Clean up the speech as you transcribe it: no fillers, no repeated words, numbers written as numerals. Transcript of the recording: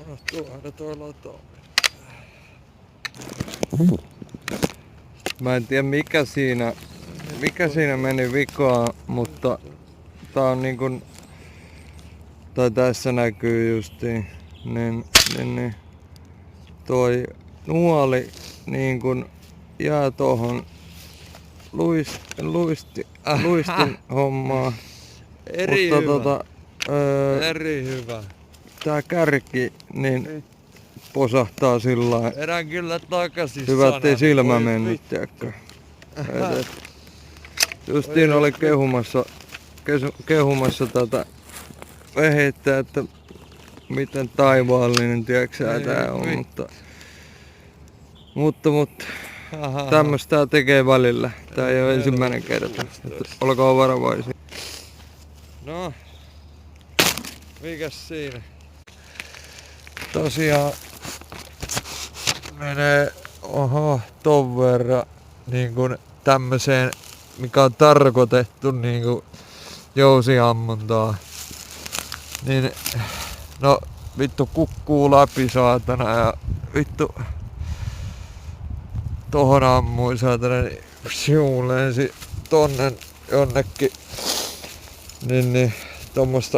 No tuohon toi lato. Mä en tiedä mikä siinä meni vikaan, mutta tää on niinkun, tai tässä näkyy justiin, niin toi nuoli niinkun jää tohon luistin hommaa. Eri Mutta hyvä. Eri hyvä. Tää kärki niin posahtaa sillai. Erään kyllä takaisin Hyvä ettei silmä mennyt, tiedätkö. Justiin oli kehumassa tätä vehettä, että miten taivaallinen, tiedätkö tää on, mutta tämmöstä tää tekee välillä. Tää ei oo ensimmäinen kerta. Olkaa varovaisia. No, mikäs siinä? Tosiaan menee ton verran niin kuin tämmöseen, mikä on tarkoitettu niin kuin jousiammuntaa. Niin no vittu kukkuu läpi saatana ja vittu tohon ammui saatana niin siu lensi tonne jonnekin niin tommosta